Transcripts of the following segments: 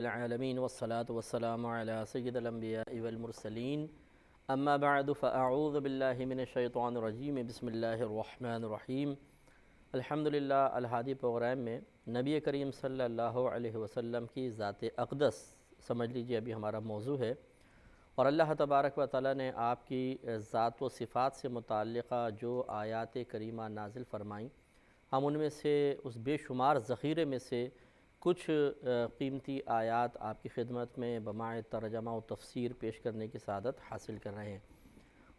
العالمین والصلاة والسلام علی سید الانبیاء والمرسلین اما بعد فاعوذ باللہ من الشیطان الرجیم بسم اللہ الرحمن الرحیم۔ الحمدللہ الہادی پروگرام میں نبی کریم صلی اللہ علیہ وسلم کی ذات اقدس سمجھ لیجیے ابھی ہمارا موضوع ہے، اور اللہ تبارک و تعالیٰ نے آپ کی ذات و صفات سے متعلقہ جو آیات کریمہ نازل فرمائیں، ہم ان میں سے اس بے شمار ذخیرے میں سے کچھ قیمتی آیات آپ کی خدمت میں بماعِ ترجمہ و تفسیر پیش کرنے کی سعادت حاصل کر رہے ہیں،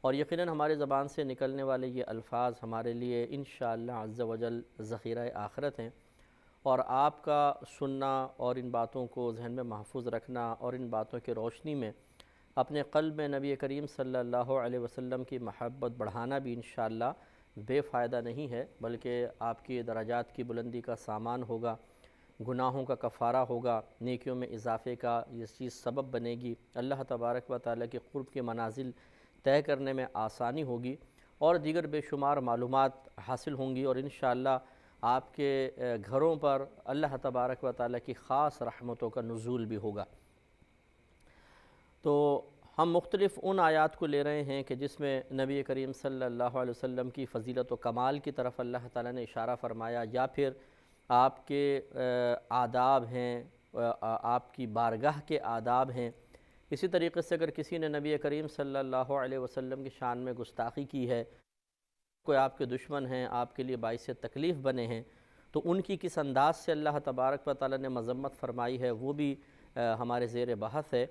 اور یقیناً ہماری زبان سے نکلنے والے یہ الفاظ ہمارے لیے انشاءاللہ عز و جل ذخیرہ آخرت ہیں، اور آپ کا سننا اور ان باتوں کو ذہن میں محفوظ رکھنا اور ان باتوں کی روشنی میں اپنے قلب میں نبی کریم صلی اللہ علیہ وسلم کی محبت بڑھانا بھی انشاءاللہ بے فائدہ نہیں ہے، بلکہ آپ کی درجات کی بلندی کا سامان ہوگا، گناہوں کا کفارہ ہوگا، نیکیوں میں اضافے کا یہ چیز سبب بنے گی، اللہ تبارک و تعالیٰ کے قرب کے منازل طے کرنے میں آسانی ہوگی، اور دیگر بے شمار معلومات حاصل ہوں گی، اور انشاءاللہ آپ کے گھروں پر اللہ تبارک و تعالیٰ کی خاص رحمتوں کا نزول بھی ہوگا۔ تو ہم مختلف ان آیات کو لے رہے ہیں کہ جس میں نبی کریم صلی اللہ علیہ وسلم کی فضیلت و کمال کی طرف اللہ تعالیٰ نے اشارہ فرمایا، یا پھر آپ کے آداب ہیں، آپ کی بارگاہ کے آداب ہیں۔ اسی طریقے سے اگر کسی نے نبی کریم صلی اللہ علیہ وسلم کی شان میں گستاخی کی ہے، کوئی آپ کے دشمن ہیں، آپ کے لیے باعث تکلیف بنے ہیں، تو ان کی کس انداز سے اللہ تبارک و تعالیٰ نے مذمت فرمائی ہے وہ بھی ہمارے زیر بحث ہے،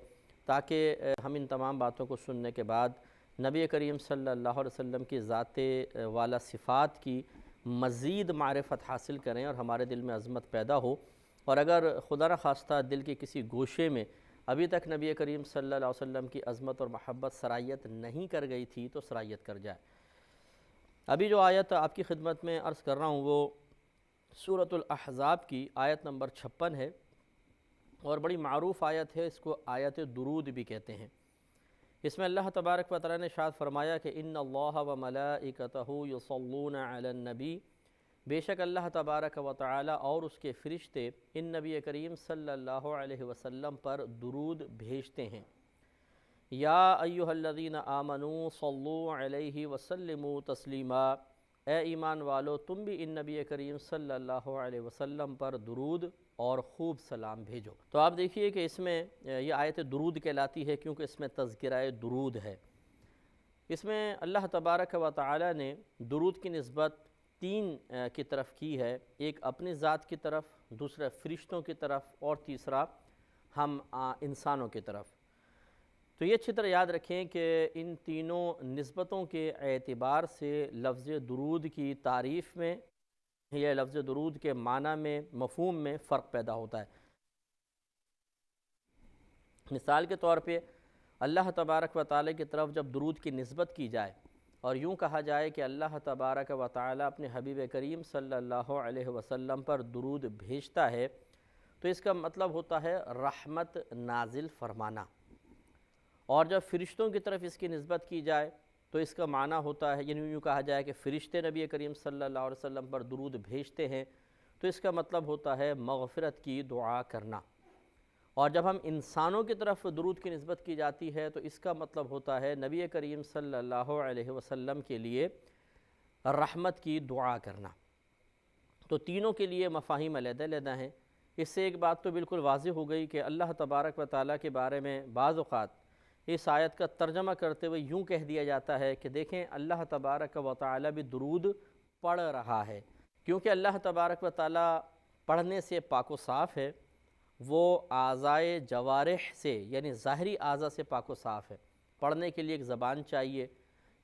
تاکہ ہم ان تمام باتوں کو سننے کے بعد نبی کریم صلی اللہ علیہ وسلم کی ذات والا صفات کی مزید معرفت حاصل کریں اور ہمارے دل میں عظمت پیدا ہو، اور اگر خدا نخواستہ دل کے کسی گوشے میں ابھی تک نبی کریم صلی اللہ علیہ وسلم کی عظمت اور محبت سرایت نہیں کر گئی تھی تو سرایت کر جائے۔ ابھی جو آیت آپ کی خدمت میں عرض کر رہا ہوں وہ سورۃ الاحزاب کی آیت نمبر 56 ہے، اور بڑی معروف آیت ہے، اس کو آیت درود بھی کہتے ہیں۔ اس میں اللہ تبارک و تعالیٰ نے ارشاد فرمایا کہ ان اللہ و ملائکتہ یصلون علی النبی، بے شک اللہ تبارک و تعالیٰ اور اس کے فرشتے ان نبی کریم صلی اللہ علیہ وسلم پر درود بھیجتے ہیں۔ یا ایھا الذین آمنوا صلوا علیہ وسلموا تسلیما، اے ایمان والو تم بھی ان نبی کریم صلی اللہ علیہ وسلم پر درود اور خوب سلام بھیجو۔ تو آپ دیکھیے کہ اس میں یہ آیت درود کہلاتی ہے کیونکہ اس میں تذکرہ درود ہے۔ اس میں اللہ تبارک و تعالی نے درود کی نسبت تین کی طرف کی ہے، ایک اپنی ذات کی طرف، دوسرا فرشتوں کی طرف، اور تیسرا ہم انسانوں کی طرف۔ تو یہ اچھی طرح یاد رکھیں کہ ان تینوں نسبتوں کے اعتبار سے لفظ درود کی تعریف میں یا لفظ درود کے معنی میں، مفہوم میں فرق پیدا ہوتا ہے۔ مثال کے طور پہ اللہ تبارک و تعالیٰ کی طرف جب درود کی نسبت کی جائے اور یوں کہا جائے کہ اللہ تبارک و تعالیٰ اپنے حبیب کریم صلی اللہ علیہ وسلم پر درود بھیجتا ہے، تو اس کا مطلب ہوتا ہے رحمت نازل فرمانا، اور جب فرشتوں کی طرف اس کی نسبت کی جائے تو اس کا معنی ہوتا ہے، یعنی یوں کہا جائے کہ فرشتے نبی کریم صلی اللہ علیہ وسلم پر درود بھیجتے ہیں، تو اس کا مطلب ہوتا ہے مغفرت کی دعا کرنا، اور جب ہم انسانوں کی طرف درود کی نسبت کی جاتی ہے تو اس کا مطلب ہوتا ہے نبی کریم صلی اللہ علیہ وسلم کے لیے رحمت کی دعا کرنا۔ تو تینوں کے لیے مفاہیم علیحدہ علیحدہ ہیں۔ اس سے ایک بات تو بالکل واضح ہو گئی کہ اللہ تبارک و تعالیٰ کے بارے میں بعض اوقات اس آیت کا ترجمہ کرتے ہوئے یوں کہہ دیا جاتا ہے کہ دیکھیں اللہ تبارک و تعالیٰ بھی درود پڑھ رہا ہے، کیونکہ اللہ تبارک و تعالیٰ پڑھنے سے پاک و صاف ہے، وہ اعضائے جوارح سے یعنی ظاہری اعضاء سے پاک و صاف ہے۔ پڑھنے کے لیے ایک زبان چاہیے،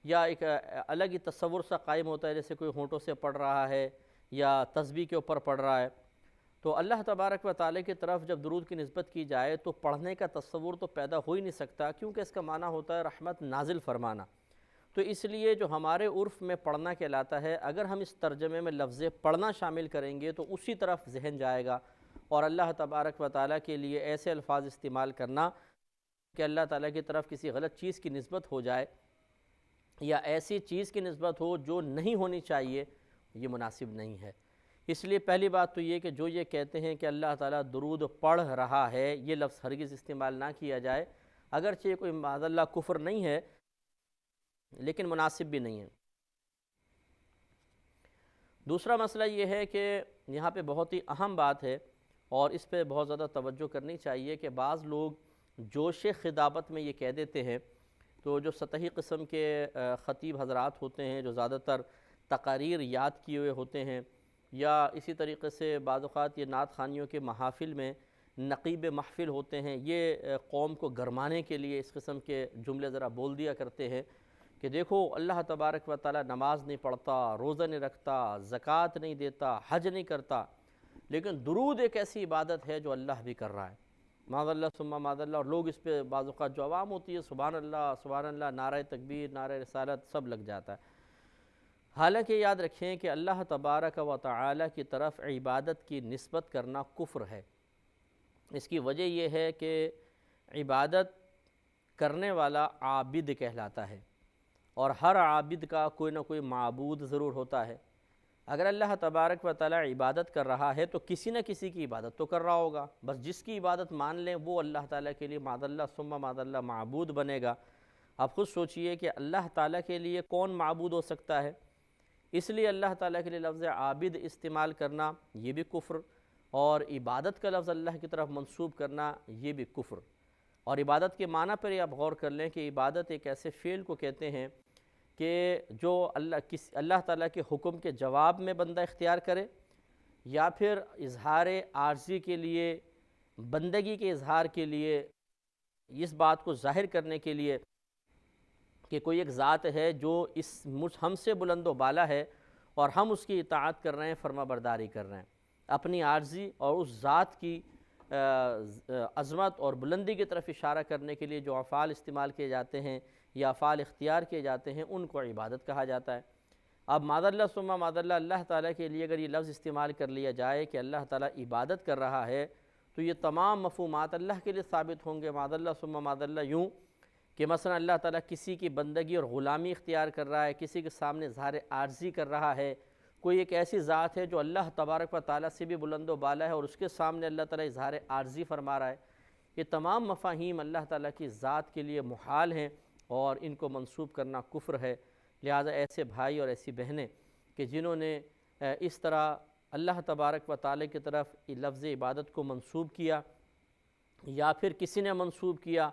یا ایک الگ ہی تصور سا قائم ہوتا ہے، جیسے کوئی ہونٹوں سے پڑھ رہا ہے یا تسبیح کے اوپر پڑھ رہا ہے۔ تو اللہ تبارک و تعالیٰ کی طرف جب درود کی نسبت کی جائے تو پڑھنے کا تصور تو پیدا ہو ہی نہیں سکتا، کیونکہ اس کا معنی ہوتا ہے رحمت نازل فرمانا۔ تو اس لیے جو ہمارے عرف میں پڑھنا کہلاتا ہے، اگر ہم اس ترجمے میں لفظ پڑھنا شامل کریں گے تو اسی طرف ذہن جائے گا، اور اللہ تبارک و تعالیٰ کے لیے ایسے الفاظ استعمال کرنا کہ اللہ تعالیٰ کی طرف کسی غلط چیز کی نسبت ہو جائے یا ایسی چیز کی نسبت ہو جو نہیں ہونی چاہیے، یہ مناسب نہیں ہے۔ اس لیے پہلی بات تو یہ کہ جو یہ کہتے ہیں کہ اللہ تعالیٰ درود پڑھ رہا ہے، یہ لفظ ہرگز استعمال نہ کیا جائے، اگرچہ کوئی معاذ اللہ کفر نہیں ہے لیکن مناسب بھی نہیں ہے۔ دوسرا مسئلہ یہ ہے کہ یہاں پہ بہت ہی اہم بات ہے اور اس پہ بہت زیادہ توجہ کرنی چاہیے کہ بعض لوگ جوش خطابت میں یہ کہہ دیتے ہیں، تو جو سطحی قسم کے خطیب حضرات ہوتے ہیں جو زیادہ تر تقاریر یاد کیے ہوئے ہوتے ہیں، یا اسی طریقے سے بعض اوقات یہ نعت خوانیوں کے محافل میں نقیب محفل ہوتے ہیں، یہ قوم کو گرمانے کے لیے اس قسم کے جملے ذرا بول دیا کرتے ہیں کہ دیکھو اللہ تبارک و تعالی نماز نہیں پڑھتا، روزہ نہیں رکھتا، زکوٰۃ نہیں دیتا، حج نہیں کرتا، لیکن درود ایک ایسی عبادت ہے جو اللہ بھی کر رہا ہے، معاذ اللہ ثم معاذ اللہ۔ اور لوگ اس پہ بعض اوقات جو عوام ہوتی ہے سبحان اللہ نعرہ تکبیر، نعرہ رسالت سب لگ جاتا ہے۔ حالانکہ یاد رکھیں کہ اللہ تبارک و تعالی کی طرف عبادت کی نسبت کرنا کفر ہے۔ اس کی وجہ یہ ہے کہ عبادت کرنے والا عابد کہلاتا ہے، اور ہر عابد کا کوئی نہ کوئی معبود ضرور ہوتا ہے۔ اگر اللہ تبارک و تعالی عبادت کر رہا ہے تو کسی نہ کسی کی عبادت تو کر رہا ہوگا، بس جس کی عبادت مان لیں وہ اللہ تعالیٰ کے لیے معاذ اللہ ثم معاذ اللہ معبود بنے گا۔ آپ خود سوچئے کہ اللہ تعالیٰ کے لیے کون معبود ہو سکتا ہے؟ اس لیے اللہ تعالیٰ کے لیے لفظ عابد استعمال کرنا یہ بھی کفر، اور عبادت کا لفظ اللہ کی طرف منسوب کرنا یہ بھی کفر۔ اور عبادت کے معنی پر یہ آپ غور کر لیں کہ عبادت ایک ایسے فعل کو کہتے ہیں کہ جو اللہ تعالیٰ کے حکم کے جواب میں بندہ اختیار کرے، یا پھر اظہار عاجزی کے لیے، بندگی کے اظہار کے لیے، اس بات کو ظاہر کرنے کے لیے کہ کوئی ایک ذات ہے جو ہم سے بلند و بالا ہے اور ہم اس کی اطاعت کر رہے ہیں، فرما برداری کر رہے ہیں، اپنی عاجزی اور اس ذات کی عظمت اور بلندی کی طرف اشارہ کرنے کے لیے جو افعال استعمال کیے جاتے ہیں یا افعال اختیار کیے جاتے ہیں ان کو عبادت کہا جاتا ہے۔ اب معاذ اللہ ثم معاذ اللہ اللہ تعالیٰ کے لیے اگر یہ لفظ استعمال کر لیا جائے کہ اللہ تعالیٰ عبادت کر رہا ہے تو یہ تمام مفہومات اللہ کے لیے ثابت ہوں گے، معاذ اللہ ثم معاذ اللہ، یوں کہ مثلا اللہ تعالیٰ کسی کی بندگی اور غلامی اختیار کر رہا ہے، کسی کے سامنے اظہار عاجزی کر رہا ہے، کوئی ایک ایسی ذات ہے جو اللہ تبارک و تعالیٰ سے بھی بلند و بالا ہے اور اس کے سامنے اللہ تعالیٰ اظہار عاجزی فرما رہا ہے، یہ تمام مفاہیم اللہ تعالیٰ کی ذات کے لیے محال ہیں اور ان کو منسوب کرنا کفر ہے۔ لہٰذا ایسے بھائی اور ایسی بہنیں کہ جنہوں نے اس طرح اللہ تبارک و تعالیٰ کی طرف لفظ عبادت کو منسوب کیا یا پھر کسی نے منسوب کیا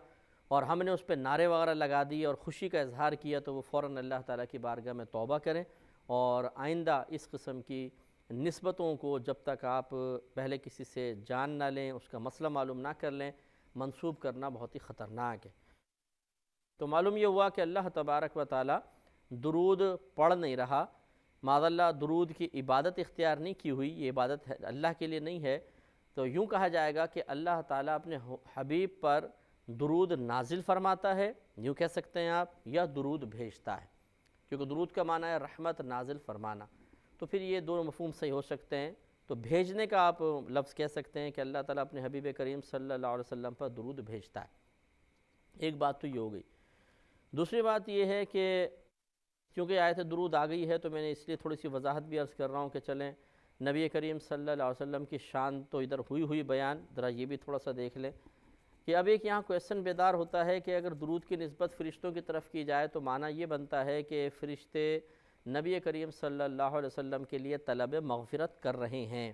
اور ہم نے اس پہ نعرے وغیرہ لگا دیے اور خوشی کا اظہار کیا، تو وہ فوراً اللہ تعالیٰ کی بارگاہ میں توبہ کریں اور آئندہ اس قسم کی نسبتوں کو جب تک آپ پہلے کسی سے جان نہ لیں، اس کا مسئلہ معلوم نہ کر لیں، منسوب کرنا بہت ہی خطرناک ہے۔ تو معلوم یہ ہوا کہ اللہ تبارک و تعالیٰ درود پڑھ نہیں رہا، معاذ اللہ درود کی عبادت اختیار نہیں کی ہوئی، یہ عبادت اللہ کے لیے نہیں ہے، تو یوں کہا جائے گا کہ اللہ تعالیٰ اپنے حبیب پر درود نازل فرماتا ہے، یوں کہہ سکتے ہیں آپ، یا درود بھیجتا ہے، کیونکہ درود کا معنی ہے رحمت نازل فرمانا، تو پھر یہ دونوں مفہوم صحیح ہو سکتے ہیں۔ تو بھیجنے کا آپ لفظ کہہ سکتے ہیں کہ اللہ تعالیٰ اپنے حبیب کریم صلی اللہ علیہ وسلم پر درود بھیجتا ہے۔ ایک بات تو یہ ہو گئی۔ دوسری بات یہ ہے کہ کیونکہ آیت درود آ گئی ہے تو میں نے اس لیے تھوڑی سی وضاحت بھی عرض کر رہا ہوں کہ چلیں نبی کریم صلی اللہ علیہ وسلم کی شان تو ادھر ہوئی بیان، ذرا یہ بھی تھوڑا سا دیکھ لیں کہ اب ایک یہاں کویسچن بیدار ہوتا ہے کہ اگر درود کی نسبت فرشتوں کی طرف کی جائے تو معنی یہ بنتا ہے کہ فرشتے نبی کریم صلی اللہ علیہ وسلم کے لیے طلب مغفرت کر رہے ہیں،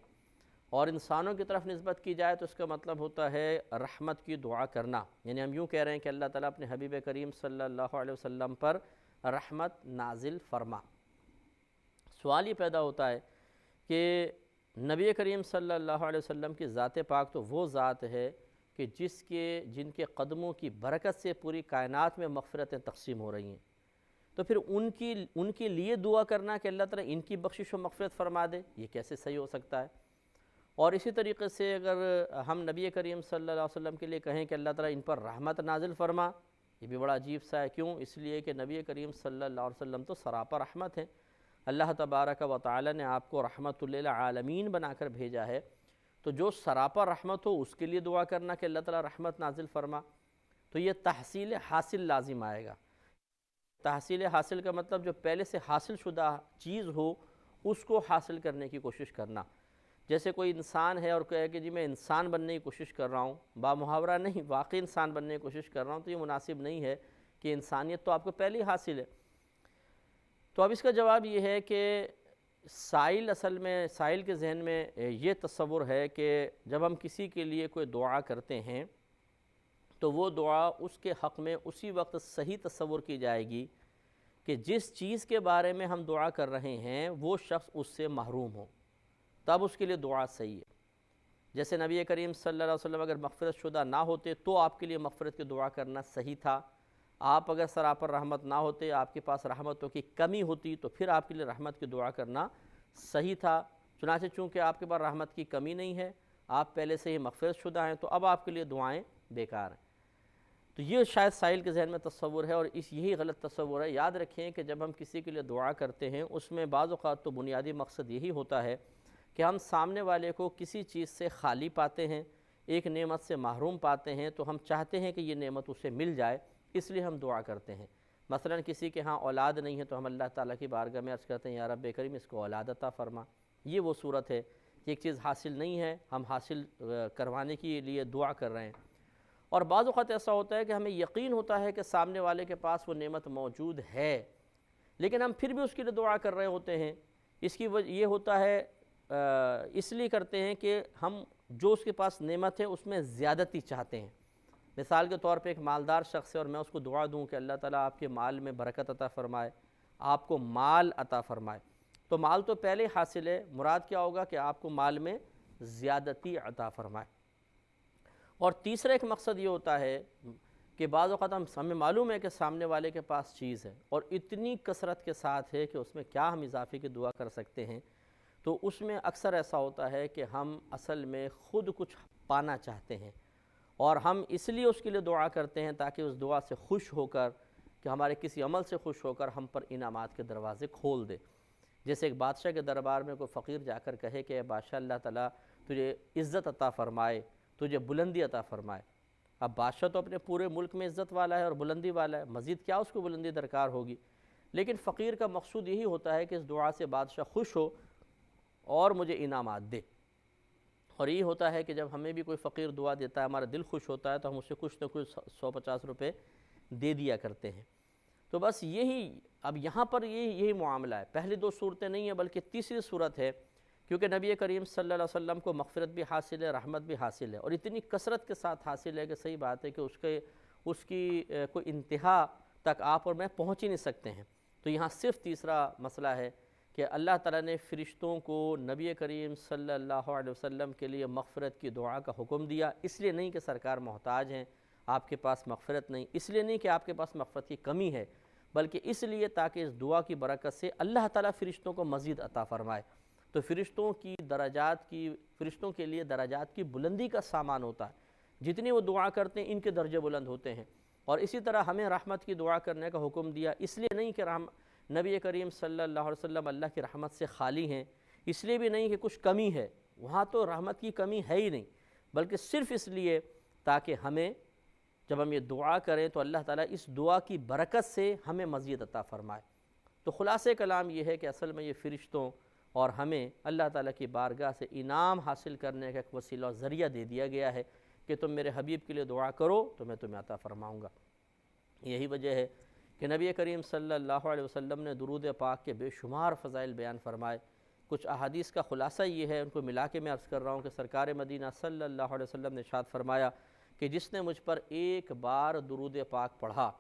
اور انسانوں کی طرف نسبت کی جائے تو اس کا مطلب ہوتا ہے رحمت کی دعا کرنا، یعنی ہم یوں کہہ رہے ہیں کہ اللہ تعالیٰ اپنے حبیب کریم صلی اللہ علیہ وسلم پر رحمت نازل فرما۔ سوال یہ پیدا ہوتا ہے کہ نبی کریم صلی اللہ علیہ وسلم کی ذات پاک تو وہ ذات ہے کہ جن کے قدموں کی برکت سے پوری کائنات میں مغفرتیں تقسیم ہو رہی ہیں، تو پھر ان کے لیے دعا کرنا کہ اللہ تعالیٰ ان کی بخشش و مغفرت فرما دے، یہ کیسے صحیح ہو سکتا ہے؟ اور اسی طریقے سے اگر ہم نبی کریم صلی اللہ علیہ وسلم کے لیے کہیں کہ اللہ تعالیٰ ان پر رحمت نازل فرما، یہ بھی بڑا عجیب سا ہے۔ کیوں؟ اس لیے کہ نبی کریم صلی اللہ علیہ وسلم تو سراپا رحمت ہیں، اللہ تبارک و تعالیٰ نے آپ کو رحمت للعالمین بنا کر بھیجا ہے، تو جو سراپا رحمت ہو اس کے لیے دعا کرنا کہ اللہ تعالیٰ رحمت نازل فرما، تو یہ تحصیل حاصل لازم آئے گا۔ تحصیل حاصل کا مطلب جو پہلے سے حاصل شدہ چیز ہو اس کو حاصل کرنے کی کوشش کرنا۔ جیسے کوئی انسان ہے اور کہے کہ جی میں انسان بننے کی کوشش کر رہا ہوں، با محاورہ نہیں، واقعی انسان بننے کی کوشش کر رہا ہوں، تو یہ مناسب نہیں ہے کہ انسانیت تو آپ کو پہلے ہی حاصل ہے۔ تو اب اس کا جواب یہ ہے کہ سائل اصل میں، سائل کے ذہن میں یہ تصور ہے کہ جب ہم کسی کے لیے کوئی دعا کرتے ہیں تو وہ دعا اس کے حق میں اسی وقت صحیح تصور کی جائے گی کہ جس چیز کے بارے میں ہم دعا کر رہے ہیں وہ شخص اس سے محروم ہو، تب اس کے لیے دعا صحیح ہے۔ جیسے نبی کریم صلی اللہ علیہ وسلم اگر مغفرت شدہ نہ ہوتے تو آپ کے لیے مغفرت کی دعا کرنا صحیح تھا، آپ اگر سراپر رحمت نہ ہوتے، آپ کے پاس رحمتوں کی کمی ہوتی، تو پھر آپ کے لیے رحمت کی دعا کرنا صحیح تھا۔ چنانچہ چونکہ آپ کے پاس رحمت کی کمی نہیں ہے، آپ پہلے سے ہی مغفرت شدہ ہیں، تو اب آپ کے لیے دعائیں بیکار ہیں۔ تو یہ شاید سائل کے ذہن میں تصور ہے، اور یہی غلط تصور ہے۔ یاد رکھیں کہ جب ہم کسی کے لیے دعا کرتے ہیں اس میں بعض اوقات تو بنیادی مقصد یہی ہوتا ہے کہ ہم سامنے والے کو کسی چیز سے خالی پاتے ہیں، ایک نعمت سے محروم پاتے ہیں، تو ہم چاہتے ہیں کہ یہ نعمت اسے مل جائے، اس لیے ہم دعا کرتے ہیں۔ مثلا کسی کے ہاں اولاد نہیں ہے تو ہم اللہ تعالیٰ کی بارگاہ میں عرض کرتے ہیں یا رب کریم اس کو اولاد عطا فرما۔ یہ وہ صورت ہے کہ ایک چیز حاصل نہیں ہے، ہم حاصل کروانے کے لیے دعا کر رہے ہیں۔ اور بعض اوقات ایسا ہوتا ہے کہ ہمیں یقین ہوتا ہے کہ سامنے والے کے پاس وہ نعمت موجود ہے، لیکن ہم پھر بھی اس کے لیے دعا کر رہے ہوتے ہیں۔ اس کی وجہ یہ ہوتا ہے، اس لیے کرتے ہیں کہ ہم جو اس کے پاس نعمت ہے اس میں زیادتی چاہتے ہیں۔ مثال کے طور پہ ایک مالدار شخص ہے اور میں اس کو دعا دوں کہ اللہ تعالیٰ آپ کے مال میں برکت عطا فرمائے، آپ کو مال عطا فرمائے، تو مال تو پہلے حاصل ہے، مراد کیا ہوگا کہ آپ کو مال میں زیادتی عطا فرمائے۔ اور تیسرا ایک مقصد یہ ہوتا ہے کہ بعض اوقات ہمیں معلوم ہے کہ سامنے والے کے پاس چیز ہے اور اتنی کثرت کے ساتھ ہے کہ اس میں کیا ہم اضافے کی دعا کر سکتے ہیں، تو اس میں اکثر ایسا ہوتا ہے کہ ہم اصل میں خود کچھ پانا چاہتے ہیں، اور ہم اس لیے اس کے لیے دعا کرتے ہیں تاکہ اس دعا سے خوش ہو کر، کہ ہمارے کسی عمل سے خوش ہو کر ہم پر انعامات کے دروازے کھول دے۔ جیسے ایک بادشاہ کے دربار میں کوئی فقیر جا کر کہے کہ اے بادشاہ اللہ تعالیٰ تجھے عزت عطا فرمائے، تجھے بلندی عطا فرمائے۔ اب بادشاہ تو اپنے پورے ملک میں عزت والا ہے اور بلندی والا ہے، مزید کیا اس کو بلندی درکار ہوگی؟ لیکن فقیر کا مقصود یہی ہوتا ہے کہ اس دعا سے بادشاہ خوش ہو اور مجھے انعامات دے۔ اور یہ ہوتا ہے کہ جب ہمیں بھی کوئی فقیر دعا دیتا ہے، ہمارا دل خوش ہوتا ہے، تو ہم اسے کچھ نہ کچھ 150 روپے دے دیا کرتے ہیں۔ تو بس یہی، اب یہاں پر یہی معاملہ ہے۔ پہلی دو صورتیں نہیں ہیں بلکہ تیسری صورت ہے، کیونکہ نبی کریم صلی اللہ علیہ وسلم کو مغفرت بھی حاصل ہے، رحمت بھی حاصل ہے، اور اتنی کثرت کے ساتھ حاصل ہے کہ صحیح بات ہے کہ اس کی کوئی انتہا تک آپ اور میں پہنچ ہی نہیں سکتے ہیں۔ تو یہاں صرف تیسرا مسئلہ ہے کہ اللہ تعالیٰ نے فرشتوں کو نبی کریم صلی اللہ علیہ وسلم کے لیے مغفرت کی دعا کا حکم دیا، اس لیے نہیں کہ سرکار محتاج ہیں، آپ کے پاس مغفرت نہیں، اس لیے نہیں کہ آپ کے پاس مغفرت کی کمی ہے، بلکہ اس لیے تاکہ اس دعا کی برکت سے اللہ تعالیٰ فرشتوں کو مزید عطا فرمائے۔ تو فرشتوں کے لیے درجات کی بلندی کا سامان ہوتا ہے، جتنی وہ دعا کرتے ہیں ان کے درجے بلند ہوتے ہیں۔ اور اسی طرح ہمیں رحمت کی دعا کرنے کا حکم دیا، اس لیے نہیں کہ نبی کریم صلی اللہ علیہ وسلم اللہ کی رحمت سے خالی ہیں، اس لیے بھی نہیں کہ کچھ کمی ہے، وہاں تو رحمت کی کمی ہے ہی نہیں، بلکہ صرف اس لیے تاکہ ہمیں جب ہم یہ دعا کریں تو اللہ تعالیٰ اس دعا کی برکت سے ہمیں مزید عطا فرمائے۔ تو خلاصہ کلام یہ ہے کہ اصل میں یہ فرشتوں اور ہمیں اللہ تعالیٰ کی بارگاہ سے انعام حاصل کرنے کا ایک وسیلہ و ذریعہ دے دیا گیا ہے کہ تم میرے حبیب کے لیے دعا کرو تو میں تمہیں عطا فرماؤں گا۔ یہی وجہ ہے کہ نبی کریم صلی اللہ علیہ وسلم نے درود پاک کے بے شمار فضائل بیان فرمائے۔ کچھ احادیث کا خلاصہ یہ ہے، ان کو ملا کے میں عرض کر رہا ہوں کہ سرکار مدینہ صلی اللہ علیہ وسلم نے ارشاد فرمایا کہ جس نے مجھ پر ایک بار درود پاک پڑھا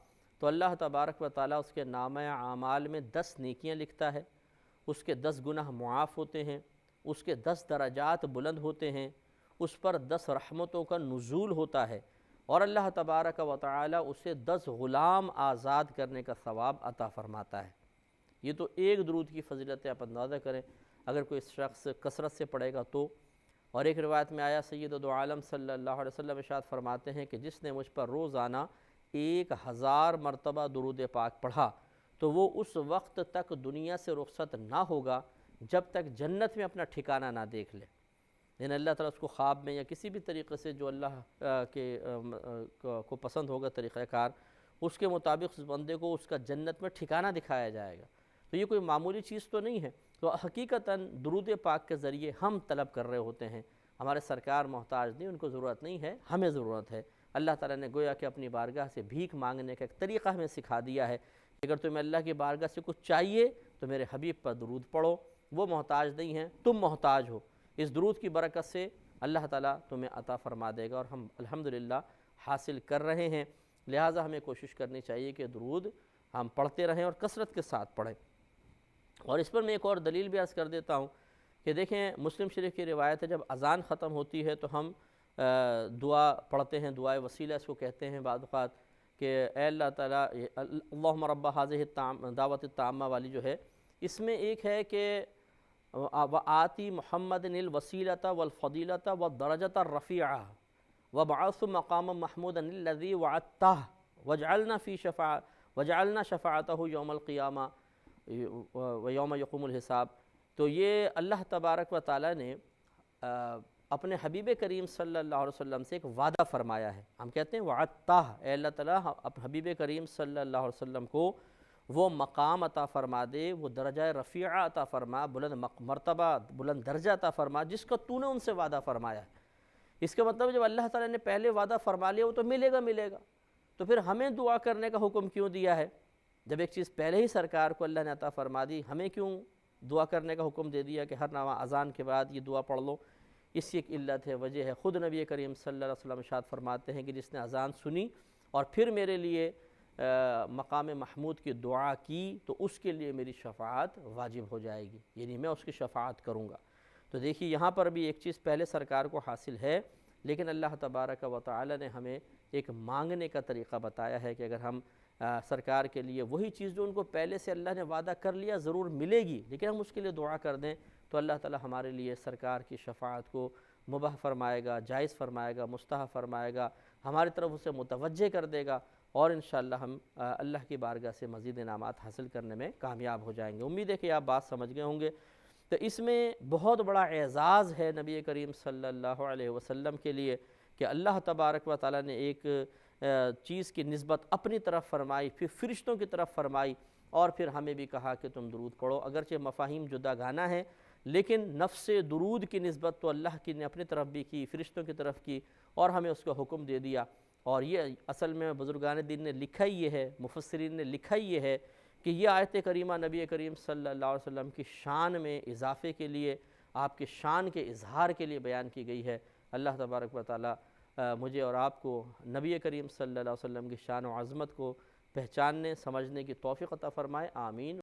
تو اللہ تبارک و تعالیٰ اس کے نامہ اعمال میں 10 نیکیاں لکھتا ہے، اس کے 10 گناہ معاف ہوتے ہیں، اس کے 10 درجات بلند ہوتے ہیں، اس پر 10 رحمتوں کا نزول ہوتا ہے، اور اللہ تبارک و تعالیٰ اسے 10 غلام آزاد کرنے کا ثواب عطا فرماتا ہے۔ یہ تو ایک درود کی فضیلت ہے، آپ اندازہ کریں اگر کوئی شخص کثرت سے پڑھے گا تو۔ اور ایک روایت میں آیا سید دو عالم صلی اللہ علیہ وسلم ارشاد فرماتے ہیں کہ جس نے مجھ پر روزانہ 1000 مرتبہ درود پاک پڑھا تو وہ اس وقت تک دنیا سے رخصت نہ ہوگا جب تک جنت میں اپنا ٹھکانہ نہ دیکھ لے۔ یعنی اللہ تعالیٰ اس کو خواب میں یا کسی بھی طریقے سے جو اللہ کو پسند ہوگا طریقہ کار، اس کے مطابق اس بندے کو اس کا جنت میں ٹھکانہ دکھایا جائے گا۔ تو یہ کوئی معمولی چیز تو نہیں ہے۔ تو حقیقتاً درود پاک کے ذریعے ہم طلب کر رہے ہوتے ہیں، ہمارے سرکار محتاج نہیں، ان کو ضرورت نہیں ہے، ہمیں ضرورت ہے۔ اللہ تعالیٰ نے گویا کہ اپنی بارگاہ سے بھیک مانگنے کا ایک طریقہ ہمیں سکھا دیا ہے کہ اگر تمہیں اللہ کی بارگاہ سے کچھ چاہیے تو میرے حبیب پر درود پڑھو، وہ محتاج نہیں ہیں، تم محتاج ہو، اس درود کی برکت سے اللہ تعالیٰ تمہیں عطا فرما دے گا، اور ہم الحمدللہ حاصل کر رہے ہیں۔ لہٰذا ہمیں کوشش کرنی چاہیے کہ درود ہم پڑھتے رہیں اور کثرت کے ساتھ پڑھیں۔ اور اس پر میں ایک اور دلیل بھی عرض کر دیتا ہوں کہ دیکھیں، مسلم شریف کی روایت ہے جب اذان ختم ہوتی ہے تو ہم دعا پڑھتے ہیں، دعائے وسیلہ اس کو کہتے ہیں بعض اوقات، کہ اے اللہ تعالیٰ اللہم رب ہذہ دعوت التامہ والی جو ہے، اس میں ایک ہے کہ وآتی محمد الوسیلۃ والفضیلۃ والدرجۃ الرفیعہ وابعثہ مقاما محمودا الذی وعدتہ وجعلنا شفاعتہ یوم القیامہ ویوم یقوم الحساب۔ تو یہ اللہ تبارک و تعالیٰ نے اپنے حبیب کریم صلی اللہ علیہ وسلم سے ایک وعدہ فرمایا ہے۔ ہم کہتے ہیں وعدتہ، اے اللہ تعالیٰ حبیب کریم صلی اللہ علیہ وسلم کو وہ مقام عطا فرما دے، وہ درجہ رفیعہ عطا فرما، بلند مرتبہ، بلند درجہ عطا فرما، جس کا تو نے ان سے وعدہ فرمایا ہے۔ اس کا مطلب جب اللہ تعالیٰ نے پہلے وعدہ فرما لیا وہ تو ملے گا، تو پھر ہمیں دعا کرنے کا حکم کیوں دیا ہے؟ جب ایک چیز پہلے ہی سرکار کو اللہ نے عطا فرما دی، ہمیں کیوں دعا کرنے کا حکم دے دیا کہ ہر اذان کے بعد یہ دعا پڑھ لو؟ اس کی ایک علت ہے، وجہ ہے، خود نبی کریم صلی اللہ علیہ وسلم ارشاد فرماتے ہیں کہ جس نے اذان سنی اور پھر میرے لیے مقام محمود کی دعا کی تو اس کے لیے میری شفاعت واجب ہو جائے گی، یعنی میں اس کی شفاعت کروں گا۔ تو دیکھیے یہاں پر بھی ایک چیز پہلے سرکار کو حاصل ہے، لیکن اللہ تبارک و تعالی نے ہمیں ایک مانگنے کا طریقہ بتایا ہے کہ اگر ہم سرکار کے لیے وہی چیز جو ان کو پہلے سے اللہ نے وعدہ کر لیا ضرور ملے گی، لیکن ہم اس کے لیے دعا کر دیں تو اللہ تعالی ہمارے لیے سرکار کی شفاعت کو مباح فرمائے گا، جائز فرمائے گا، مستحب فرمائے گا، ہماری طرف اسے متوجہ کر دے گا، اور انشاءاللہ ہم اللہ کی بارگاہ سے مزید انعامات حاصل کرنے میں کامیاب ہو جائیں گے۔ امید ہے کہ آپ بات سمجھ گئے ہوں گے۔ تو اس میں بہت بڑا اعزاز ہے نبی کریم صلی اللہ علیہ وسلم کے لیے کہ اللہ تبارک و تعالیٰ نے ایک چیز کی نسبت اپنی طرف فرمائی، پھر فرشتوں کی طرف فرمائی، اور پھر ہمیں بھی کہا کہ تم درود پڑھو۔ اگرچہ مفاہیم جدا گانا ہے، لیکن نفس درود کی نسبت تو اللہ کی نے اپنی طرف بھی کی، فرشتوں کی طرف کی، اور ہمیں اس کا حکم دے دیا۔ اور یہ اصل میں بزرگان دین نے لکھا ہی یہ ہے، مفسرین نے لکھا ہی یہ ہے کہ یہ آیت کریمہ نبی کریم صلی اللہ علیہ وسلم کی شان میں اضافے کے لیے، آپ کے شان کے اظہار کے لیے بیان کی گئی ہے۔ اللہ تبارک و تعالی مجھے اور آپ کو نبی کریم صلی اللہ علیہ وسلم کی شان و عظمت کو پہچاننے، سمجھنے کی توفیق عطا فرمائے، آمین۔